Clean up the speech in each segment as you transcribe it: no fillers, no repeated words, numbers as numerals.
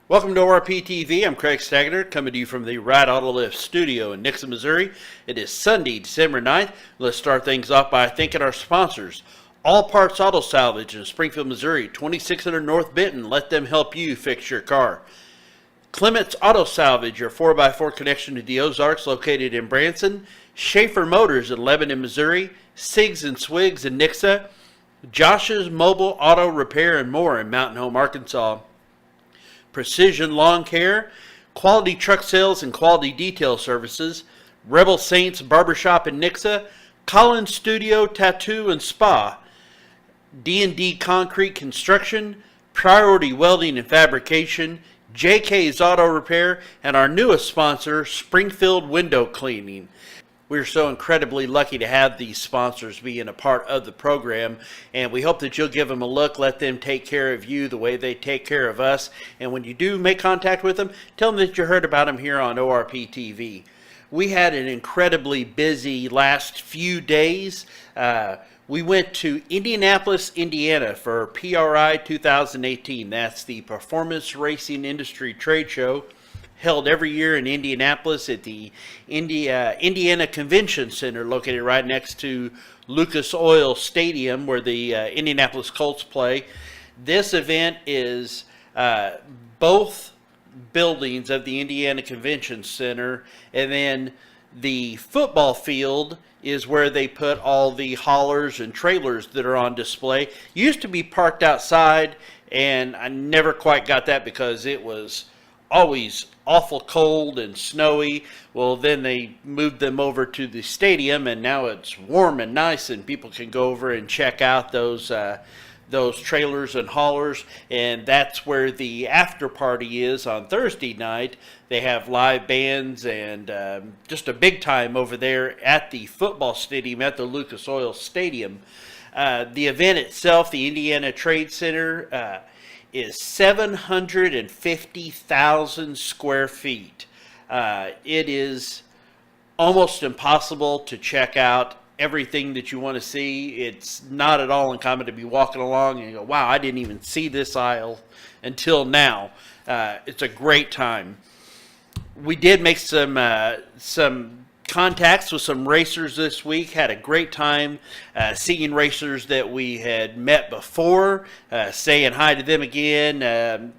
Welcome to ORPtv. I'm Craig Stagner, coming to you from the Ride Auto Lift studio in Nixon, Missouri. It is Sunday, December 9th. Let's start things off by thanking our sponsors. All Parts Auto Salvage in Springfield, Missouri, 2600 North Benton. Let them help you fix your car. Clement's Auto Salvage, your 4x4 connection to the Ozarks, located in Branson. Schaefer Motors in Lebanon, Missouri. Sigs and Swigs in Nixa. Josh's Mobile Auto Repair and more in Mountain Home, Arkansas. Precision Lawn Care, Quality Truck Sales and Quality Detail Services, Rebel Saints Barbershop in Nixa, Collins Studio Tattoo and Spa, D&D Concrete Construction, Priority Welding and Fabrication, JK's Auto Repair, and our newest sponsor, Springfield Window Cleaning. We're so incredibly lucky to have these sponsors being a part of the program, and we hope that you'll give them a look, let them take care of you the way they take care of us, and when you do make contact with them, tell them that you heard about them here on ORPtv. We had an incredibly busy last few days. We went to Indianapolis, Indiana for PRI 2018. That's the Performance Racing Industry Trade Show, held every year in Indianapolis at the Indiana Convention Center, located right next to Lucas Oil Stadium, where the Indianapolis Colts play. This event is both buildings of the Indiana Convention Center, and then the football field is where they put all the haulers and trailers that are on display. Used to be parked outside, and I never quite got that because it was always awful cold and snowy. Well, then they moved them over to the stadium, and now it's warm and nice, and people can go over and check out those trailers and haulers. And that's where the after party is on Thursday night. They have live bands and just a big time over there at the football stadium at the Lucas Oil Stadium. The event itself, the Indiana Trade Center, is 750,000 square feet. It is almost impossible to check out everything that you want to see. It's not at all uncommon to be walking along and you go, wow, I didn't even see this aisle until now. It's a great time. We did make some contacts with some racers this week. Had a great time seeing racers that we had met before, saying hi to them again.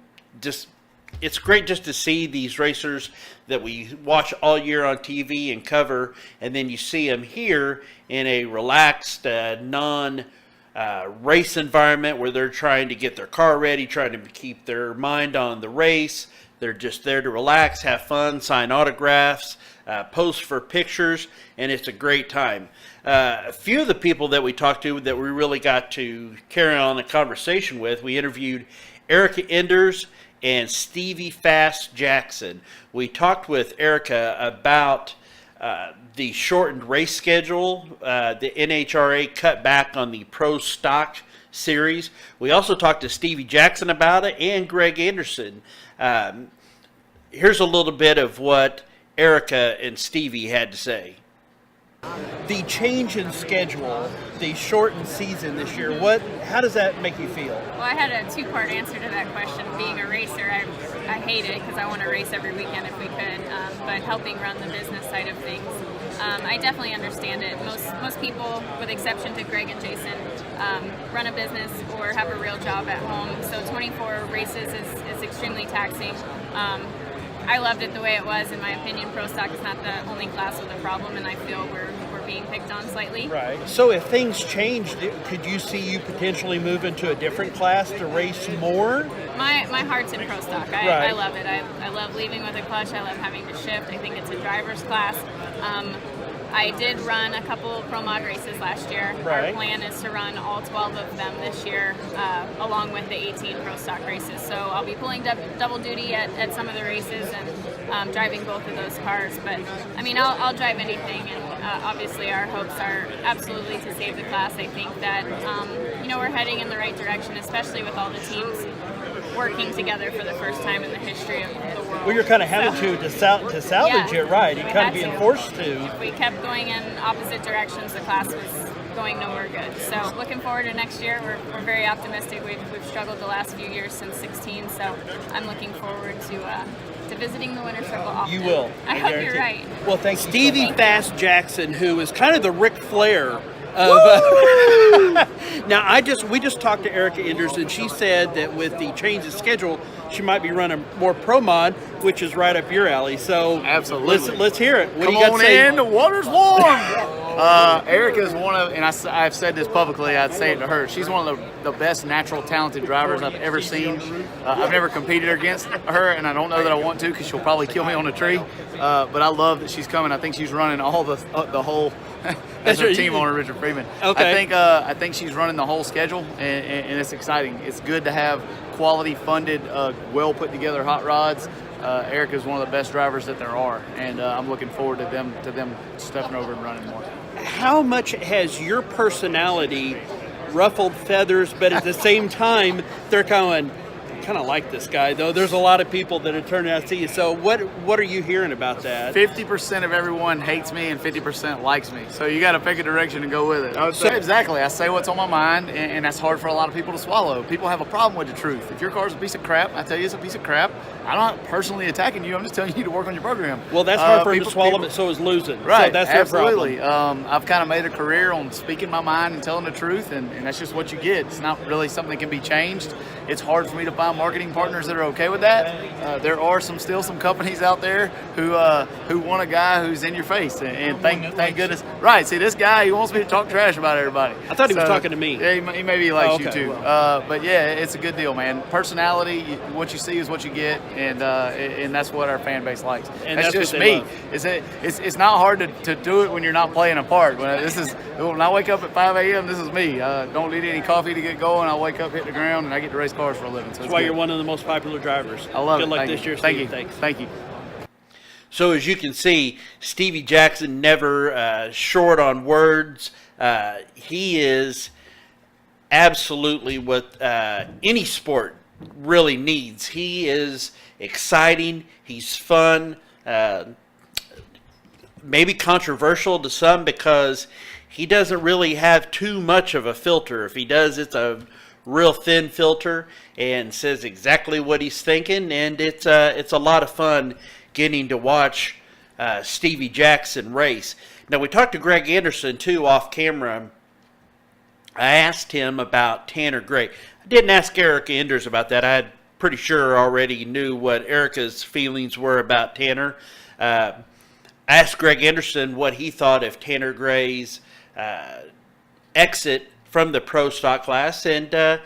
It's great just to see these racers that we watch all year on TV and cover, and then you see them here in a relaxed, non-race environment where they're trying to get their car ready, trying to keep their mind on the race. They're just there to relax, have fun, sign autographs, post for pictures, and it's a great time. A few of the people that we talked to that we really got to carry on a conversation with, we interviewed Erica Enders and Stevie Fast Jackson. We talked with Erica about the shortened race schedule. The NHRA cut back on the Pro Stock Series. We also talked to Stevie Jackson about it and Greg Anderson. Here's a little bit of what Erica and Stevie had to say. The change in schedule, the shortened season this year, how does that make you feel? Well, I had a two-part answer to that question. Being a racer, I hate it because I want to race every weekend if we could, but helping run the business side of things, I definitely understand it. Most people, with exception to Greg and Jason, run a business or have a real job at home, so 24 races is extremely taxing. I loved it the way it was. In my opinion, Pro Stock is not the only class with a problem, and I feel we're being picked on slightly. Right. So if things changed, could you see you potentially move into a different class to race more? My heart's in Pro Stock. I love it. I love leaving with a clutch. I love having to shift. I think it's a driver's class. I did run a couple Pro Mod races last year. Right. Our plan is to run all 12 of them this year, along with the 18 Pro Stock races. So I'll be pulling double duty at some of the races and driving both of those cars. But I mean, I'll drive anything, and obviously our hopes are absolutely to save the class. I think that we're heading in the right direction, especially with all the teams working together for the first time in the history of the world. Well, you're kind of having to salvage it, right? You're kind of being forced to. If we kept going in opposite directions, the class was going nowhere good. So looking forward to next year. We're very optimistic. We've struggled the last few years since 16, so I'm looking forward to visiting the winter circle often. You will. I hope you're right. Well, thank you. Stevie so much. Fast Jackson, who is kind of the Ric Flair of. Now, we just talked to Erica Enders, and she said that with the change of schedule, she might be running more pro mod, which is right up your alley. So, Absolutely. let's hear it. What Come do you got on to say? in, the water's warm. Erica's one of, and I've said this publicly, I'd say it to her, she's one of the best natural talented drivers I've ever seen. I've never competed against her, and I don't know that I want to because she'll probably kill me on a tree. But I love that she's coming. I think she's running all the whole as her team owner, Richard Freeman. Okay. I think she's running the whole schedule, and it's exciting. It's good to have quality funded, well put together hot rods. Erica is one of the best drivers that there are, and I'm looking forward to them stepping over and running more. How much has your personality ruffled feathers, but at the same time, they're kind of like this guy, though? There's a lot of people that are turning out to see you. So what are you hearing about that? 50% of everyone hates me and 50% likes me. So you got to pick a direction and go with it. Exactly. I say what's on my mind, and that's hard for a lot of people to swallow. People have a problem with the truth. If your car's a piece of crap, I tell you it's a piece of crap. I'm not personally attacking you. I'm just telling you to work on your program. Well, that's hard for him to swallow, but so is losing. Right, So that's absolutely. their problem. I've kind of made a career on speaking my mind and telling the truth, and that's just what you get. It's not really something that can be changed. It's hard for me to find marketing partners that are okay with that. There are still some companies out there who want a guy who's in your face, and thank goodness. Right, see, this guy, he wants me to talk trash about everybody. I thought he was talking to me. Yeah, he maybe likes okay. you too. But yeah, it's a good deal, man. Personality, what you see is what you get, and that's what our fan base likes. And that's that's just what they me. love. It's not hard to do it when you're not playing a part. When I wake up at 5 a.m., this is me. Don't need any coffee to get going. I wake up, hit the ground, and I get to race cars for a living. So That's why you're one of the most popular drivers. I love Good it. luck Thank this you. year, Thank Steve. you. Thanks. Thank you. So as you can see, Stevie Jackson never short on words. He is absolutely what any sport really needs. He is exciting. He's fun. Maybe controversial to some because he doesn't really have too much of a filter. If he does, it's a real thin filter and says exactly what he's thinking. And it's a lot of fun getting to watch Stevie Jackson race. Now, we talked to Greg Anderson, too, off camera. I asked him about Tanner Gray. I didn't ask Erica Enders about that. I pretty sure already knew what Erica's feelings were about Tanner. I asked Greg Anderson what he thought of Tanner Gray's exit from the pro stock class, and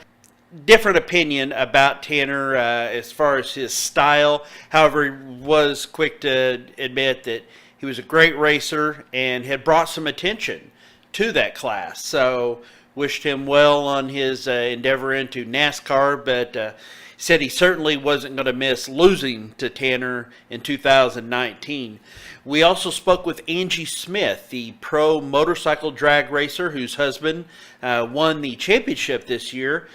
different opinion about Tanner as far as his style. However, he was quick to admit that he was a great racer and had brought some attention to that class. So wished him well on his endeavor into NASCAR, but said he certainly wasn't going to miss losing to Tanner in 2019. We also spoke with Angie Smith, the pro motorcycle drag racer whose husband won the championship this year.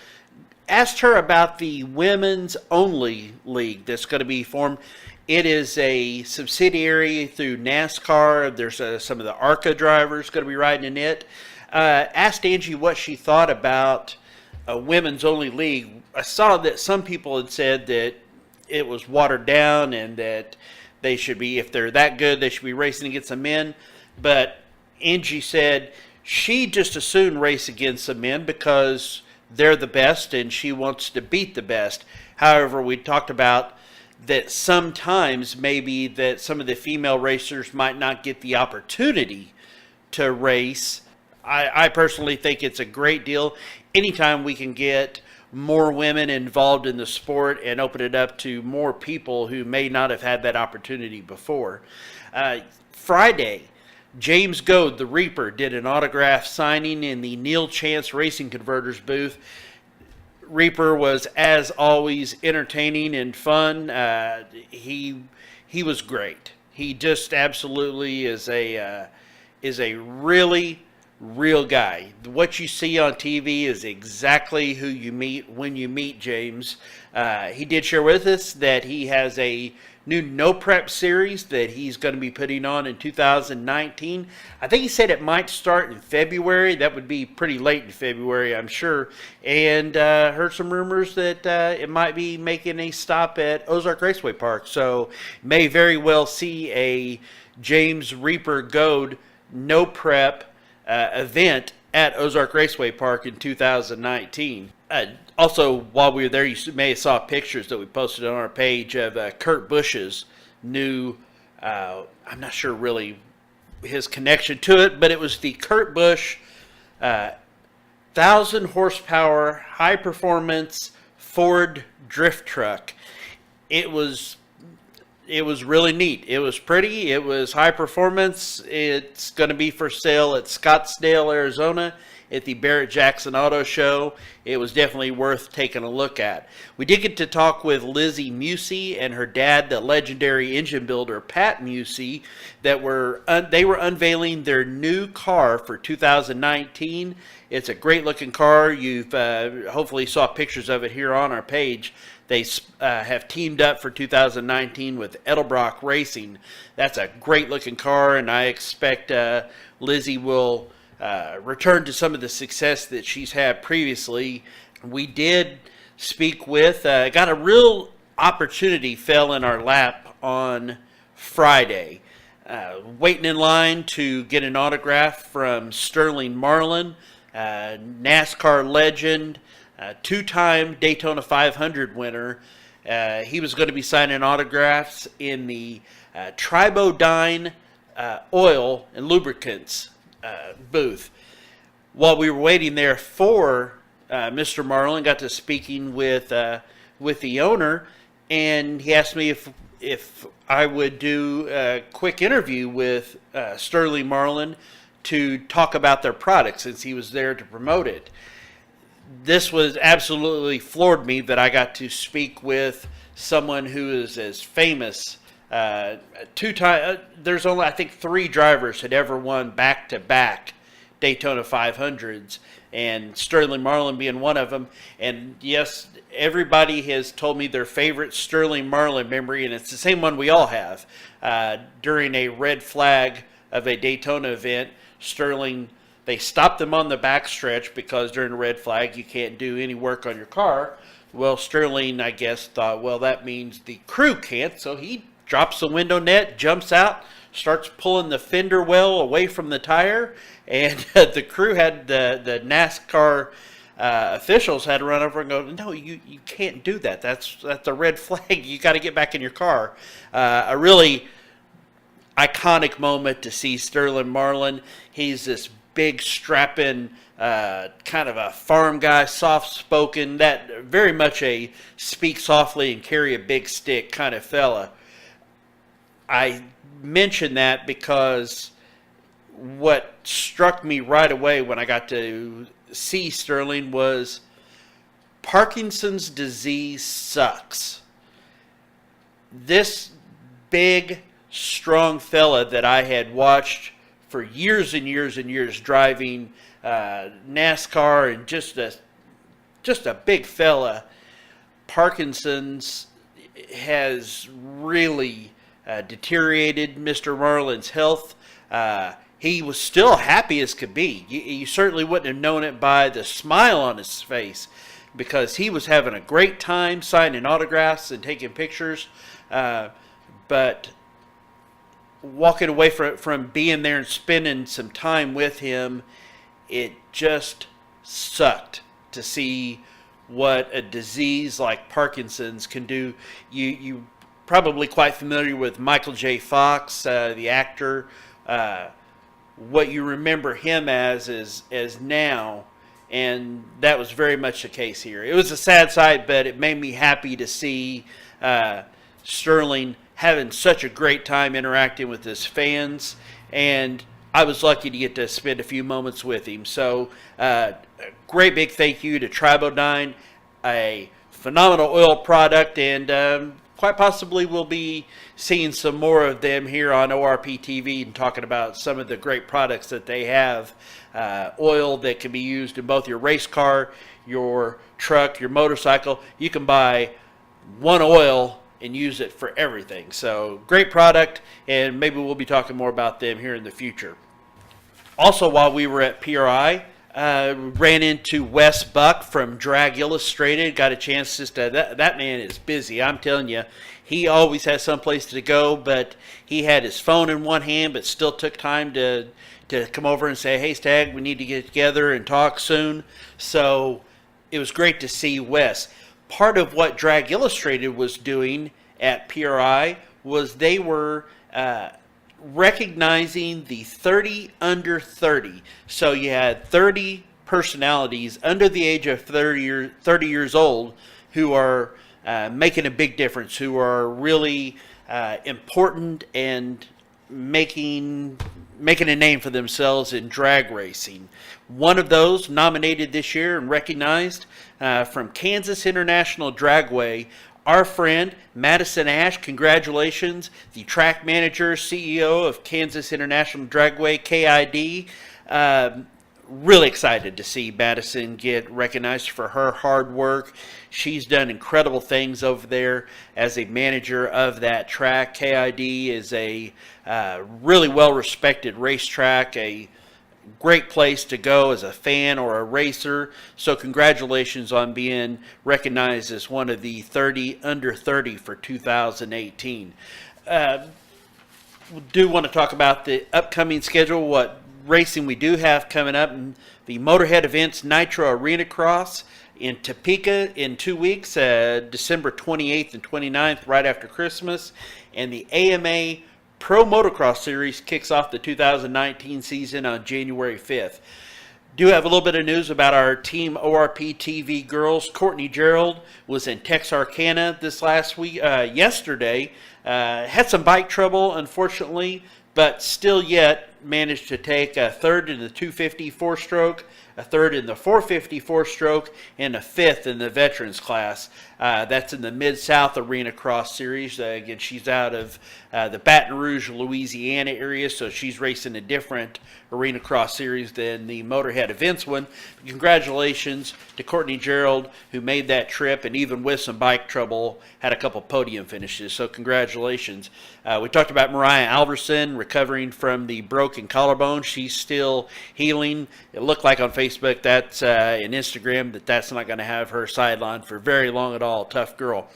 Asked her about the women's only league that's going to be formed. It is a subsidiary through NASCAR. There's some of the ARCA drivers going to be riding in it. Asked Angie what she thought about a women's only league. I saw that some people had said that it was watered down and that they should be, if they're that good, they should be racing against the men. But Angie said she just as soon race against the men because they're the best and she wants to beat the best. However, we talked about that sometimes maybe that some of the female racers might not get the opportunity to race. I personally think it's a great deal. Anytime we can get more women involved in the sport and open it up to more people who may not have had that opportunity before. Friday, James Goad, the Reaper, did an autograph signing in the Neil Chance Racing Converters booth. Reaper was, as always, entertaining and fun. He was great. He just absolutely is a really real guy. What you see on TV is exactly who you meet when you meet James. He did share with us that he has a new No Prep series that he's going to be putting on in 2019. I think he said it might start in February. That would be pretty late in February, I'm sure. And heard some rumors that it might be making a stop at Ozark Raceway Park. So may very well see a James Reaper Goad No Prep event at Ozark Raceway Park in 2019. Also, while we were there, you may have saw pictures that we posted on our page of Kurt Busch's new, I'm not sure really his connection to it, but it was the Kurt Busch 1,000 horsepower, high performance Ford drift truck. It was really neat. It was pretty. It was high performance. It's going to be for sale at Scottsdale, Arizona at the Barrett-Jackson Auto Show. It was definitely worth taking a look at. We did get to talk with Lizzie Musey and her dad, the legendary engine builder Pat Musey, they were unveiling their new car for 2019. It's a great looking car. You've hopefully saw pictures of it here on our page. They have teamed up for 2019 with Edelbrock Racing. That's a great looking car, and I expect Lizzie will return to some of the success that she's had previously. We did speak with, got a real opportunity fell in our lap on Friday. Waiting in line to get an autograph from Sterling Marlin, NASCAR legend, two-time Daytona 500 winner. He was going to be signing autographs in the Tribodyne oil and lubricants booth. While we were waiting there for Mr. Marlin, got to speaking with the owner, and he asked me if I would do a quick interview with Sterling Marlin to talk about their product since he was there to promote it. This was absolutely floored me that I got to speak with someone who is as famous. There's only, I think, 3 drivers had ever won back-to-back Daytona 500s, and Sterling Marlin being one of them. And yes, everybody has told me their favorite Sterling Marlin memory, and it's the same one we all have. During a red flag of a Daytona event, Sterling, they stopped them on the backstretch because during a red flag you can't do any work on your car. Well, Sterling, I guess, thought, well, that means the crew can't, so he drops the window net, jumps out, starts pulling the fender well away from the tire, and the crew had, the NASCAR officials had to run over and go, no, you can't do that. That's a red flag. You got to get back in your car. A really iconic moment to see Sterling Marlin. He's this big, strapping, kind of a farm guy, soft-spoken, that very much a speak softly and carry a big stick kind of fella. I mention that because what struck me right away when I got to see Sterling was Parkinson's disease sucks. This big, strong fella that I had watched for years and years and years driving NASCAR, and just a big fella, Parkinson's has really deteriorated Mr. Marlin's health. He was still happy as could be. You certainly wouldn't have known it by the smile on his face, because he was having a great time signing autographs and taking pictures. But walking away from being there and spending some time with him, it just sucked to see what a disease like Parkinson's can do. You probably quite familiar with Michael J. Fox, the actor. What you remember him as now, and that was very much the case here. It was a sad sight, but it made me happy to see Sterling having such a great time interacting with his fans, and I was lucky to get to spend a few moments with him. So great big thank you to Tribodyne, a phenomenal oil product, and quite possibly we'll be seeing some more of them here on ORPtv and talking about some of the great products that they have. Oil that can be used in both your race car, your truck, your motorcycle. You can buy one oil and use it for everything. So great product, and maybe we'll be talking more about them here in the future. Also, while we were at PRI, ran into Wes Buck from Drag Illustrated. Got a chance that man is busy. I'm telling you, he always has someplace to go, but he had his phone in one hand, but still took time to come over and say, hey, Stag, we need to get together and talk soon. So it was great to see Wes. Part of what Drag Illustrated was doing at PRI was they were recognizing the 30 under 30. So you had 30 personalities under the age of 30 years old who are making a big difference, who are really important and making a name for themselves in drag racing. One of those nominated this year and recognized from Kansas International Dragway, our friend Madison Ash. Congratulations, the track manager, CEO of Kansas International Dragway, KID. Really excited to see Madison get recognized for her hard work. She's done incredible things over there as a manager of that track. KID is a really well-respected racetrack, a great place to go as a fan or a racer. So congratulations on being recognized as one of the 30 under 30 for 2018. We do want to talk about the upcoming schedule, what racing we do have coming up. The Motorhead Events Nitro Arena Cross in Topeka in 2 weeks, December 28th and 29th, right after Christmas. And the AMA Pro Motocross Series kicks off the 2019 season on January 5th. Do have a little bit of news about our Team ORPtv girls. Courtney Gerald was in Texarkana this last week, yesterday. Had some bike trouble, unfortunately, but still yet managed to take a third in the 250 four-stroke, a third in the 450 four-stroke, and a fifth in the veterans class. That's in the Mid-South Arena Cross Series. Again, she's out of the Baton Rouge, Louisiana area, so she's racing a different Arena Cross Series than the Motorhead Events one. Congratulations to Courtney Gerald, who made that trip, and even with some bike trouble, had a couple podium finishes, so congratulations. We talked about Mariah Alverson recovering from the broken collarbone. She's still healing. It looked like on Facebook that's and Instagram that's not going to have her sidelined for very long at all. Tough girl.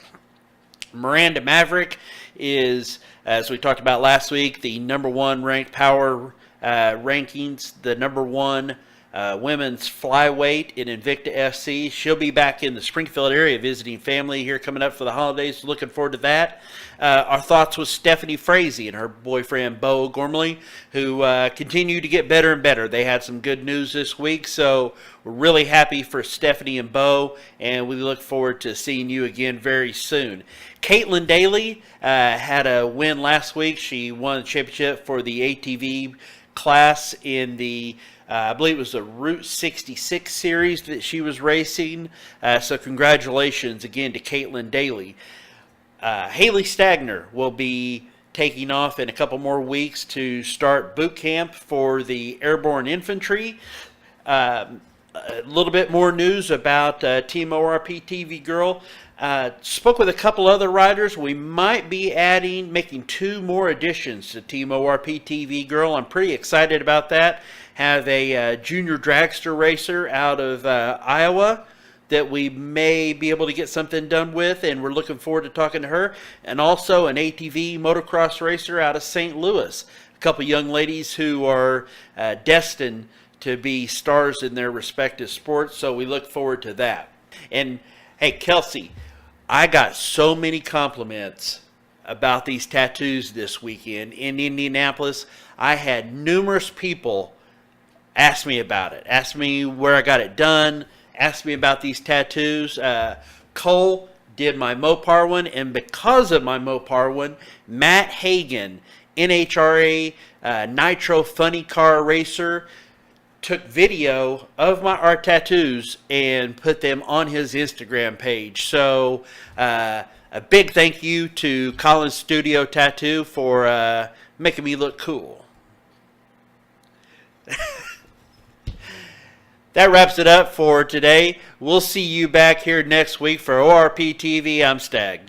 Miranda Maverick is, as we talked about last week, the number one ranked power rankings, the number one women's flyweight in Invicta FC. She'll be back in the Springfield area visiting family here coming up for the holidays. Looking forward to that. Our thoughts with Stephanie Frazee and her boyfriend Bo Gormley, who continue to get better and better. They had some good news this week, so we're really happy for Stephanie and Bo, and we look forward to seeing you again very soon. Caitlin Daly had a win last week. She won the championship for the ATV class in the I believe it was the Route 66 series that she was racing. So congratulations again to Caitlin Daly. Haley Stagner will be taking off in a couple more weeks to start boot camp for the Airborne Infantry. A little bit more news about Team ORPtv Girl. Spoke with a couple other riders. We might be making 2 more additions to Team ORPtv Girl. I'm pretty excited about that. Have a junior dragster racer out of Iowa that we may be able to get something done with, and we're looking forward to talking to her. And also an ATV motocross racer out of St. Louis. A couple young ladies who are destined to be stars in their respective sports, so we look forward to that. And hey, Kelsey, I got so many compliments about these tattoos this weekend in Indianapolis. I had numerous people ask me about it, ask me where I got it done, ask me about these tattoos. Cole did my Mopar one, and because of my Mopar one, Matt Hagan, NHRA Nitro Funny Car Racer, took video of my art tattoos and put them on his Instagram page. So a big thank you to Collins Studio Tattoo for making me look cool. That wraps it up for today. We'll see you back here next week for ORPtv. I'm Stag.